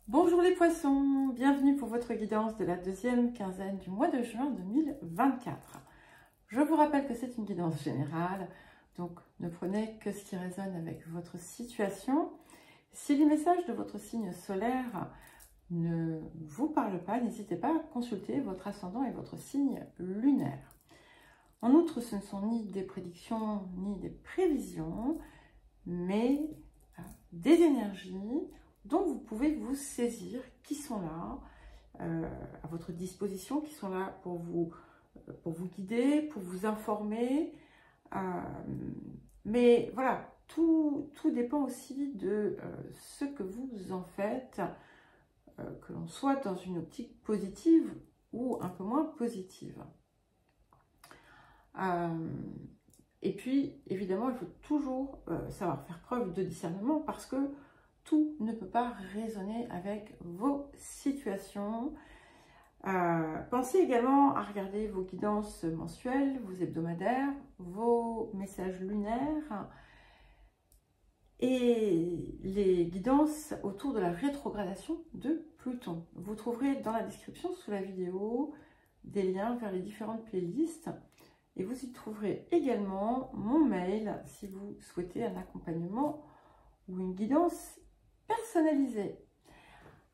Bonjour les poissons, bienvenue pour votre guidance de la deuxième quinzaine du mois de juin 2024. Je vous rappelle que c'est une guidance générale, donc ne prenez que ce qui résonne avec votre situation. Si les messages de votre signe solaire ne vous parlent pas, n'hésitez pas à consulter votre ascendant et votre signe lunaire. En outre, ce ne sont ni des prédictions ni des prévisions, mais des énergies dont vous pouvez vous saisir, qui sont là à votre disposition, qui sont là pour vous guider, pour vous informer. Mais voilà, tout dépend aussi de ce que vous en faites, que l'on soit dans une optique positive ou un peu moins positive. Et puis, évidemment, il faut toujours savoir faire preuve de discernement parce que tout ne peut pas résonner avec vos situations. Pensez également à regarder vos guidances mensuelles, vos hebdomadaires, vos messages lunaires et les guidances autour de la rétrogradation de Pluton. Vous trouverez dans la description sous la vidéo des liens vers les différentes playlists et vous y trouverez également mon mail si vous souhaitez un accompagnement ou une guidance personnalisée.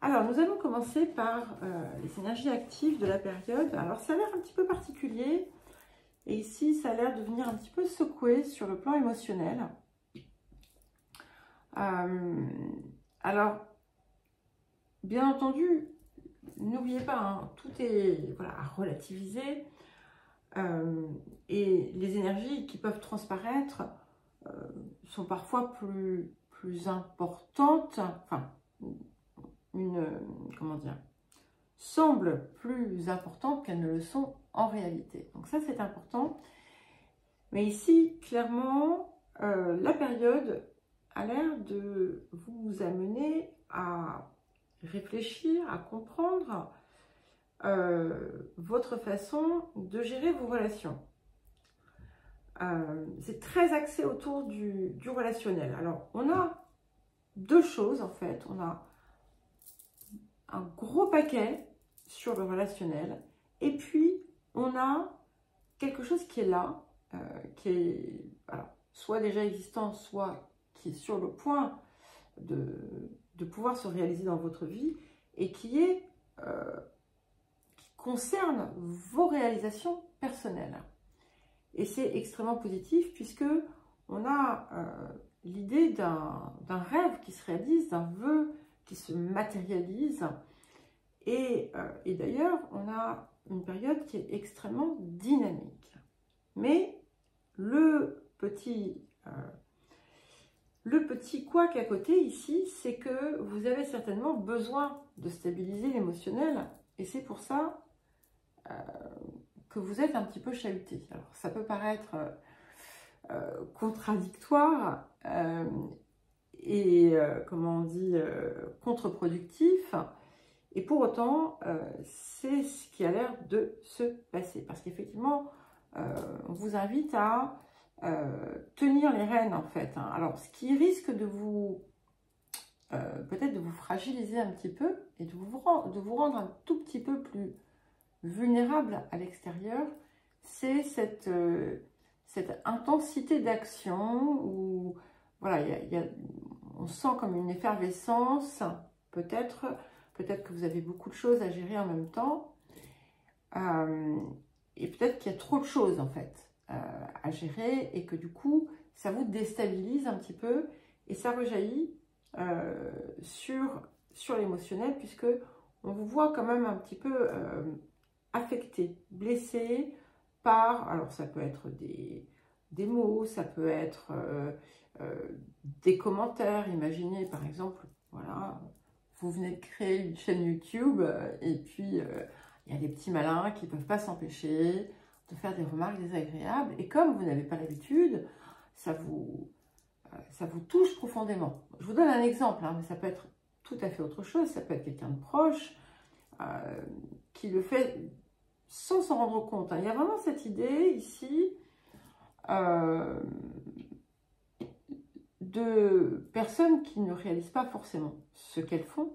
Alors, nous allons commencer par les énergies actives de la période. Alors, ça a l'air un petit peu particulier. Et ici, ça a l'air de venir un petit peu secouer sur le plan émotionnel. Alors, bien entendu, n'oubliez pas, hein, tout est à relativiser. Et les énergies qui peuvent transparaître sont parfois plus importantes, enfin, semblent plus importantes qu'elles ne le sont en réalité. Donc ça, c'est important. Mais ici, clairement, la période a l'air de vous amener à réfléchir, à comprendre votre façon de gérer vos relations. C'est très axé autour du relationnel. Alors, on a deux choses en fait. On a un gros paquet sur le relationnel et puis on a quelque chose qui est là, qui est soit déjà existant, soit qui est sur le point de pouvoir se réaliser dans votre vie et qui concerne vos réalisations personnelles. Et c'est extrêmement positif puisque on a l'idée d'un rêve qui se réalise, d'un vœu qui se matérialise. Et d'ailleurs, on a une période qui est extrêmement dynamique. Mais le petit couac à côté ici, c'est que vous avez certainement besoin de stabiliser l'émotionnel. Et c'est pour ça que vous êtes un petit peu chahuté. Alors, ça peut paraître contradictoire et, comment on dit, contre-productif. Et pour autant, c'est ce qui a l'air de se passer. Parce qu'effectivement, on vous invite à tenir les rênes, en fait. Hein. Alors, ce qui risque de vous, peut-être de vous fragiliser un petit peu et de vous rendre un tout petit peu plus vulnérable à l'extérieur, c'est cette intensité d'action où, voilà, on sent comme une effervescence, peut-être que vous avez beaucoup de choses à gérer en même temps, et peut-être qu'il y a trop de choses en fait à gérer et que du coup ça vous déstabilise un petit peu et ça rejaillit sur l'émotionnel puisque on vous voit quand même un petit peu affecté, blessé par, alors ça peut être des mots, ça peut être des commentaires. Imaginez par exemple, voilà, vous venez de créer une chaîne YouTube et puis il y a des petits malins qui ne peuvent pas s'empêcher de faire des remarques désagréables. Et comme vous n'avez pas l'habitude, ça vous touche profondément. Je vous donne un exemple, hein, mais ça peut être tout à fait autre chose. Ça peut être quelqu'un de proche qui le fait sans s'en rendre compte. Hein. Il y a vraiment cette idée ici de personnes qui ne réalisent pas forcément ce qu'elles font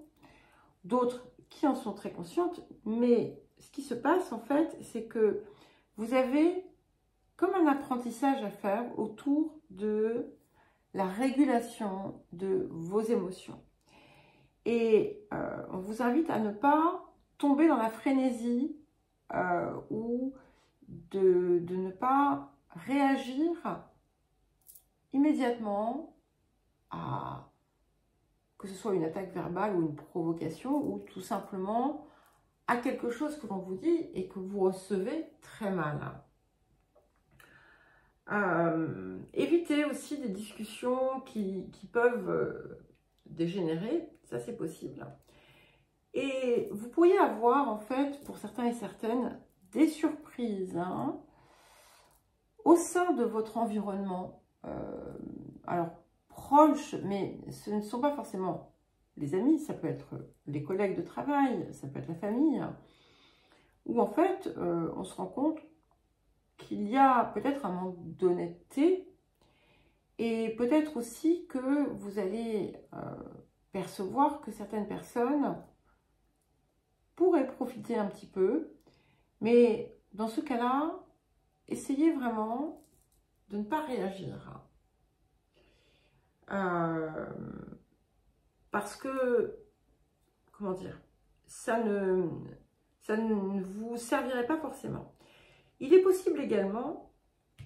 d'autres qui en sont très conscientes, mais ce qui se passe en fait, c'est que vous avez comme un apprentissage à faire autour de la régulation de vos émotions. Et on vous invite à ne pas tomber dans la frénésie ou de ne pas réagir immédiatement à que ce soit une attaque verbale ou une provocation ou tout simplement à quelque chose que l'on vous dit et que vous recevez très mal. Évitez aussi des discussions qui peuvent dégénérer, ça c'est possible. Et vous pourriez avoir en fait, pour certains et certaines, des surprises au sein de votre environnement. Alors, proches, mais ce ne sont pas forcément les amis, ça peut être les collègues de travail, ça peut être la famille, où en fait, on se rend compte qu'il y a peut-être un manque d'honnêteté et peut-être aussi que vous allez percevoir que certaines personnes pourraient profiter un petit peu, mais dans ce cas-là, essayez vraiment de ne pas réagir. Parce que, comment dire, ça ne vous servirait pas forcément. Il est possible également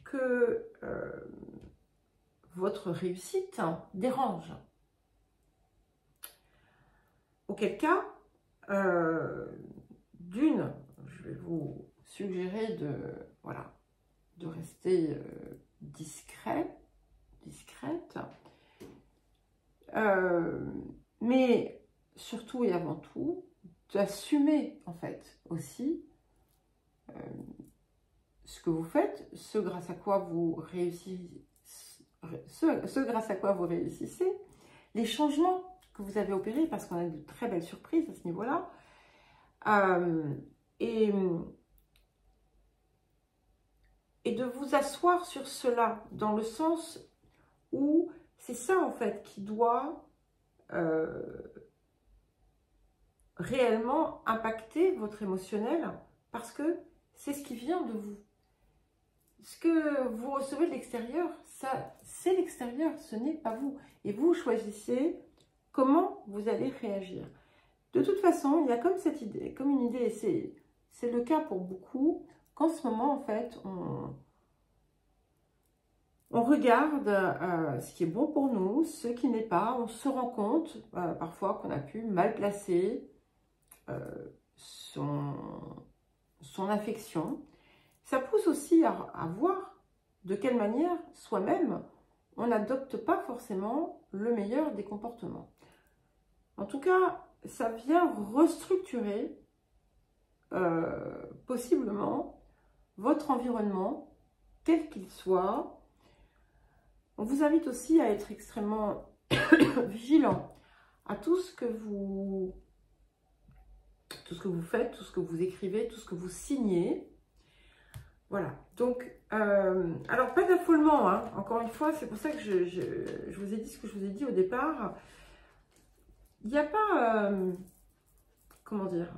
que votre réussite dérange. Auquel cas, d'une, je vais vous suggérer de rester discrète, mais surtout et avant tout, d'assumer en fait aussi ce que vous faites, ce grâce à quoi vous réussissez, les changements que vous avez opérés, parce qu'on a de très belles surprises à ce niveau-là, et de vous asseoir sur cela, dans le sens où c'est ça en fait qui doit réellement impacter votre émotionnel, parce que c'est ce qui vient de vous. Ce que vous recevez de l'extérieur, ça, c'est l'extérieur, ce n'est pas vous. Et vous choisissez comment vous allez réagir. De toute façon, il y a comme cette idée, comme une idée, et c'est le cas pour beaucoup, qu'en ce moment, en fait, on regarde ce qui est bon pour nous, ce qui n'est pas. On se rend compte parfois qu'on a pu mal placer son affection. Ça pousse aussi à voir de quelle manière soi-même on n'adopte pas forcément le meilleur des comportements. En tout cas, ça vient restructurer possiblement votre environnement, quel qu'il soit. On vous invite aussi à être extrêmement vigilant à tout ce que vous faites, tout ce que vous écrivez, tout ce que vous signez. Voilà, donc, alors pas d'affolement, hein. Encore une fois, c'est pour ça que je vous ai dit ce que je vous ai dit au départ. Il n'y a pas, comment dire,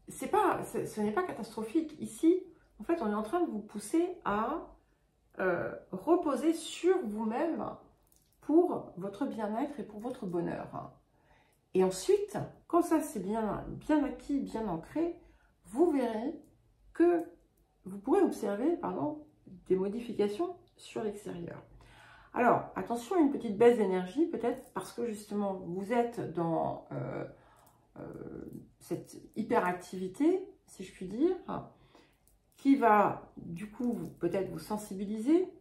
ce n'est pas catastrophique. Ici, en fait, on est en train de vous pousser à reposer sur vous-même pour votre bien-être et pour votre bonheur. Et ensuite, quand ça c'est bien acquis, bien ancré, vous verrez que vous pourrez observer des modifications sur l'extérieur. Alors, attention à une petite baisse d'énergie, peut-être parce que justement, vous êtes dans cette hyperactivité, si je puis dire, qui va du coup peut-être vous sensibiliser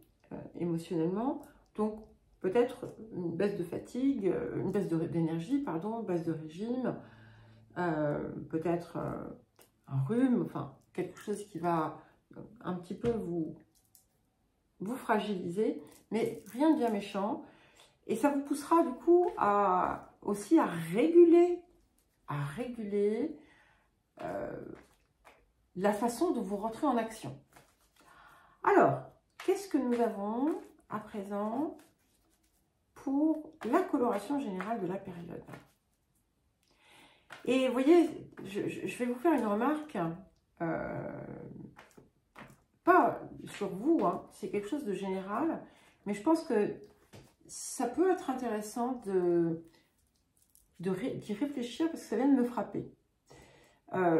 émotionnellement, donc peut-être une baisse de fatigue, une baisse d'énergie, pardon, baisse de régime, peut-être un rhume, enfin quelque chose qui va un petit peu vous fragiliser, mais rien de bien méchant. Et ça vous poussera du coup aussi à réguler la façon dont vous rentrez en action. Alors, qu'est-ce que nous avons à présent pour la coloration générale de la période. Et vous voyez, je vais vous faire une remarque, pas sur vous, hein, c'est quelque chose de général, mais je pense que ça peut être intéressant d'y réfléchir parce que ça vient de me frapper.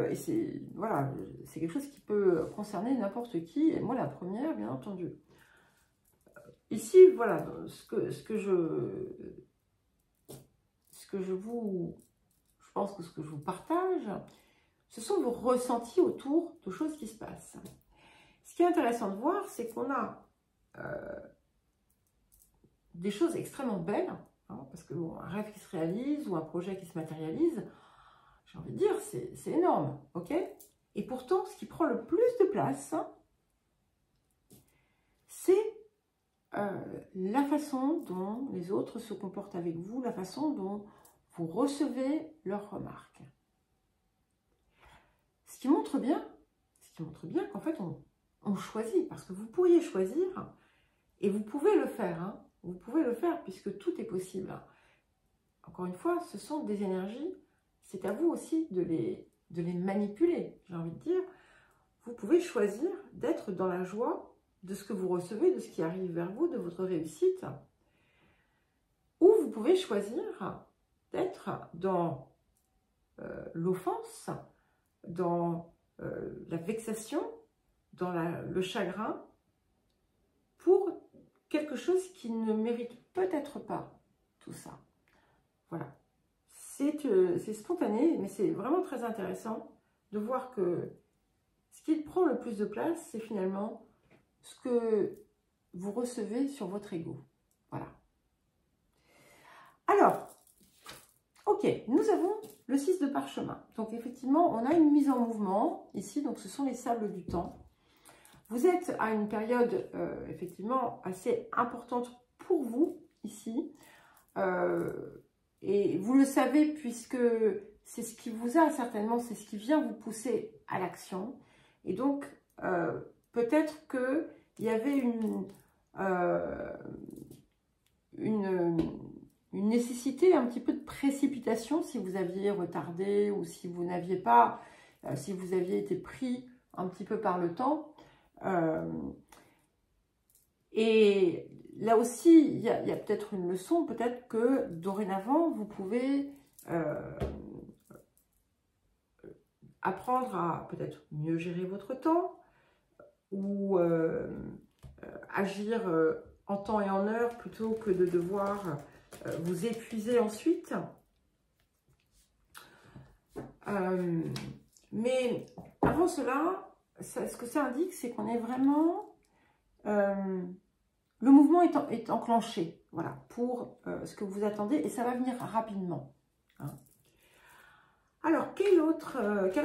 Et c'est voilà, c'est quelque chose qui peut concerner n'importe qui, et moi la première, bien entendu. Ici, voilà, je pense que ce que je vous partage, ce sont vos ressentis autour de choses qui se passent. Ce qui est intéressant de voir, c'est qu'on a des choses extrêmement belles, hein, parce que bon, un rêve qui se réalise ou un projet qui se matérialise, j'ai envie de dire, c'est énorme, ok? Et pourtant, ce qui prend le plus de place, c'est la façon dont les autres se comportent avec vous, la façon dont vous recevez leurs remarques. Ce qui montre bien qu'en fait, on choisit, parce que vous pourriez choisir, et vous pouvez le faire, hein, vous pouvez le faire, puisque tout est possible. Encore une fois, ce sont des énergies, c'est à vous aussi de les manipuler, j'ai envie de dire. Vous pouvez choisir d'être dans la joie de ce que vous recevez, de ce qui arrive vers vous, de votre réussite. Ou vous pouvez choisir d'être dans l'offense, dans la vexation, dans le chagrin, pour quelque chose qui ne mérite peut-être pas tout ça. Voilà. C'est spontané, mais c'est vraiment très intéressant de voir que ce qui prend le plus de place, c'est finalement ce que vous recevez sur votre ego. Voilà. Alors, ok, nous avons le 6 de parchemin. Donc, effectivement, on a une mise en mouvement ici. Donc, ce sont les sables du temps. Vous êtes à une période, effectivement, assez importante pour vous, ici. Et vous le savez, puisque c'est ce qui vous a, certainement, c'est ce qui vient vous pousser à l'action. Et donc, peut-être qu'il y avait une nécessité, un petit peu de précipitation si vous aviez retardé ou si vous n'aviez pas, si vous aviez été pris un petit peu par le temps. Et là aussi, il y a peut-être une leçon, peut-être que dorénavant, vous pouvez apprendre à peut-être mieux gérer votre temps ou agir en temps et en heure plutôt que de devoir vous épuiser ensuite. Mais avant cela, ce que ça indique, c'est qu'on est vraiment... le mouvement est enclenché, voilà, pour ce que vous attendez, et ça va venir rapidement. Hein. Alors, quel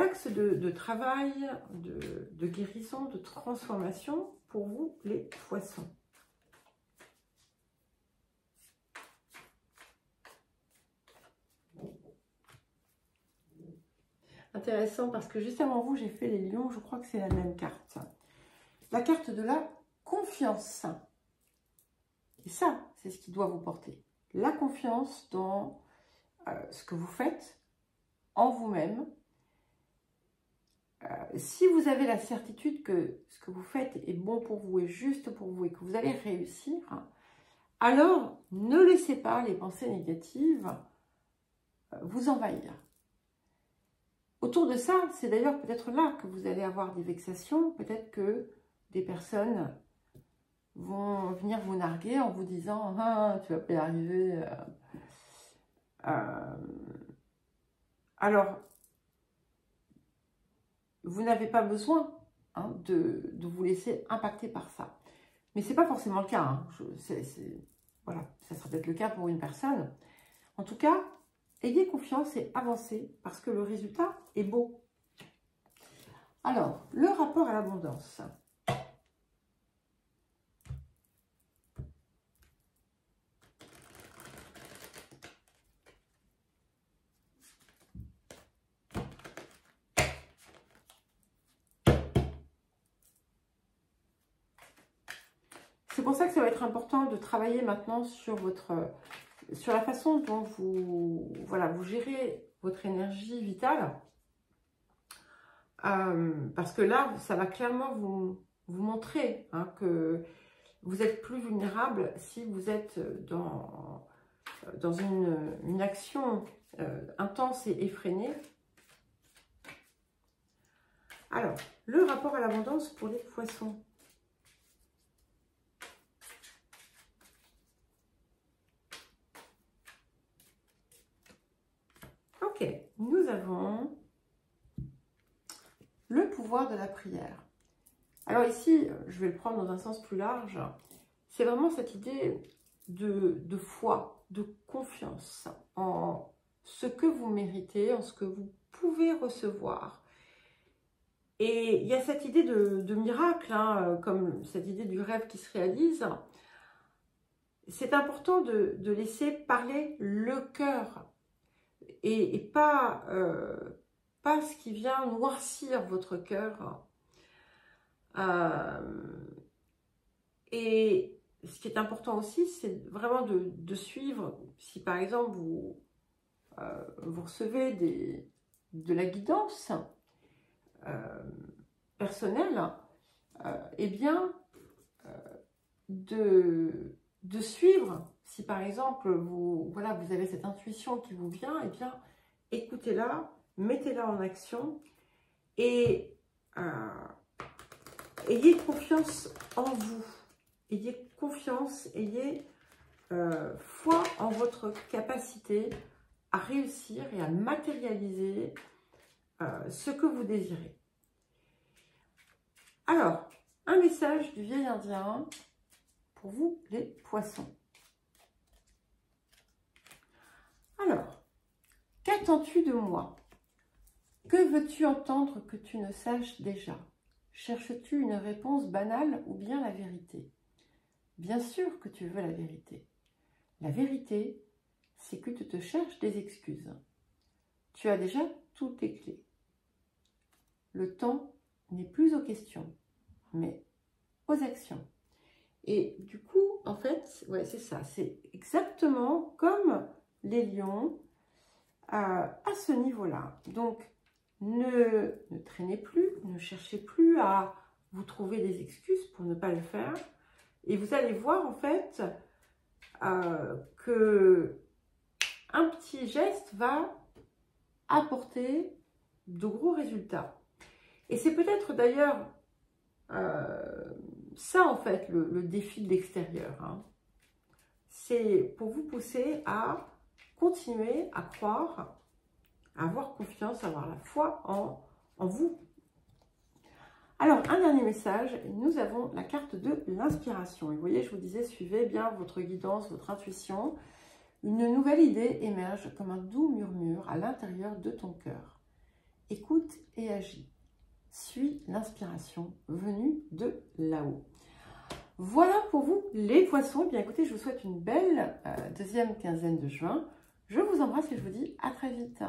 axe de travail, de guérison, de transformation pour vous, les poissons? Intéressant, parce que juste avant vous, j'ai fait les lions, je crois que c'est la même carte. La carte de la confiance. Et ça, c'est ce qui doit vous porter. La confiance dans ce que vous faites, en vous-même. Si vous avez la certitude que ce que vous faites est bon pour vous, est juste pour vous et que vous allez réussir, alors ne laissez pas les pensées négatives vous envahir. Autour de ça, c'est d'ailleurs peut-être là que vous allez avoir des vexations, peut-être que des personnes vont venir vous narguer en vous disant « Ah, tu vas pas y arriver ». Alors, vous n'avez pas besoin hein, de vous laisser impacter par ça. Mais ce n'est pas forcément le cas. Hein. Voilà, ça sera peut-être le cas pour une personne. En tout cas, ayez confiance et avancez parce que le résultat est beau. Alors, le rapport à l'abondance. pour ça que ça va être important de travailler maintenant sur la façon dont vous gérez votre énergie vitale. Parce que là, ça va clairement vous montrer hein, que vous êtes plus vulnérable si vous êtes dans une action intense et effrénée. Alors, le rapport à l'abondance pour les poissons. Ok, nous avons le pouvoir de la prière. Alors ici, je vais le prendre dans un sens plus large. C'est vraiment cette idée de foi, de confiance en ce que vous méritez, en ce que vous pouvez recevoir. Et il y a cette idée de miracle, hein, comme cette idée du rêve qui se réalise. C'est important de laisser parler le cœur et pas ce qui vient noircir votre cœur. Et ce qui est important aussi, c'est vraiment de suivre. Si par exemple vous recevez de la guidance personnelle, eh bien de suivre. Si par exemple vous avez cette intuition qui vous vient, eh bien écoutez-la, mettez-la en action et ayez confiance en vous. Ayez confiance, ayez foi en votre capacité à réussir et à matérialiser ce que vous désirez. Alors, un message du vieil indien pour vous les poissons. Alors, qu'attends-tu de moi? Que veux-tu entendre que tu ne saches déjà? Cherches-tu une réponse banale ou bien la vérité? Bien sûr que tu veux la vérité. La vérité, c'est que tu te cherches des excuses. Tu as déjà toutes tes clés. Le temps n'est plus aux questions, mais aux actions. Et du coup, en fait, ouais, c'est ça. C'est exactement comme les lions à ce niveau-là. Donc, ne traînez plus, ne cherchez plus à vous trouver des excuses pour ne pas le faire. Et vous allez voir, en fait, que un petit geste va apporter de gros résultats. Et c'est peut-être d'ailleurs ça, en fait, le défi de l'extérieur. Hein. C'est pour vous pousser à continuer à croire, à avoir confiance, à avoir la foi en vous. Alors, un dernier message, nous avons la carte de l'inspiration. Et vous voyez, je vous disais, suivez bien votre guidance, votre intuition. Une nouvelle idée émerge comme un doux murmure à l'intérieur de ton cœur. Écoute et agis. Suis l'inspiration venue de là-haut. Voilà pour vous les poissons. Eh bien écoutez, je vous souhaite une belle deuxième quinzaine de juin. Je vous embrasse et je vous dis à très vite.